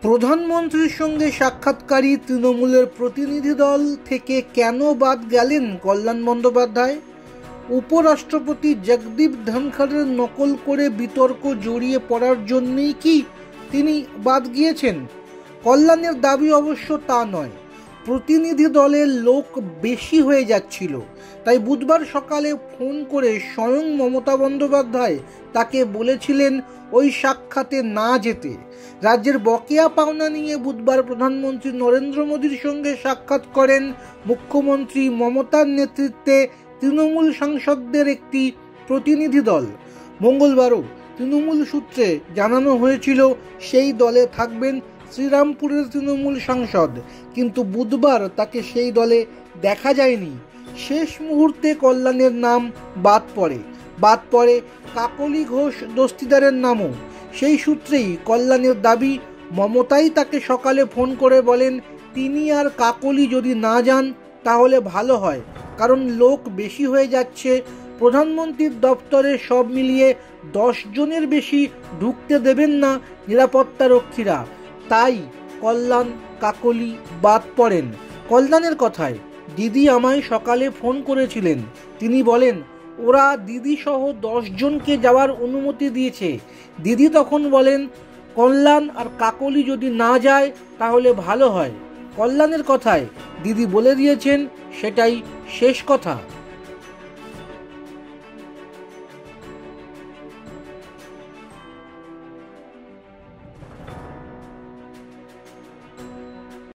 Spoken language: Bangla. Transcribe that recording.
প্রধানমন্ত্রীর সঙ্গে সাক্ষাৎকারী তৃণমূলের প্রতিনিধি দল থেকে কেন বাদ গেলেন কল্যাণ বন্দ্যোপাধ্যায়? উপরাষ্ট্রপতি জগদীপ ধনখড়ের নকল করে বিতর্ক জড়িয়ে পড়ার জন্যই কি তিনি বাদ গিয়েছেন? কল্যাণের দাবি অবশ্য তা নয়, প্রতিনিধি দলের লোক বেশি হয়ে যাচ্ছিল, তাই বুধবার সকালে ফোন করে স্বয়ং মমতা বন্দ্যোপাধ্যায় তাকে বলেছিলেন ওই সাক্ষাতে না যেতে। রাজ্যের বকেয়া পাওনা নিয়ে বুধবার প্রধানমন্ত্রী নরেন্দ্র মোদীর সঙ্গে সাক্ষাৎ করেন মুখ্যমন্ত্রী মমতার নেতৃত্বে তৃণমূল সাংসদদের একটি প্রতিনিধি দল। মঙ্গলবারও তৃণমূল সূত্রে জানানো হয়েছিল সেই দলে থাকবেন শ্রীরামপুরের তৃণমূল সাংসদ, কিন্তু বুধবার তাকে সেই দলে দেখা যায়নি। শেষ মুহূর্তে কল্যাণের নাম বাদ পড়ে কাকলি ঘোষ দস্তিদারের নামও। সেই সূত্রেই কল্যাণের দাবি, মমতাই তাকে সকালে ফোন করে বলেন তিনি আর কাকলি যদি না যান তাহলে ভালো হয়, কারণ লোক বেশি হয়ে যাচ্ছে। প্রধানমন্ত্রীর দপ্তরে সব মিলিয়ে 10 জনের বেশি ঢুকতে দেবেন না নিরাপত্তারক্ষীরা, তাই কল্যাণ কাকলি বাদ পড়েন। কল্যাণের কথায়, দিদি আমায় সকালে ফোন করেছিলেন, তিনি বলেন ওরা দিদি সহ 10 জনকে যাওয়ার অনুমতি দিয়েছে। দিদি তখন বলেন কল্যাণ আর কাকলি যদি না যায় তাহলে ভালো হয়। কল্যাণের কথায় দিদি বলে দিয়েছেন সেটাই শেষ কথা।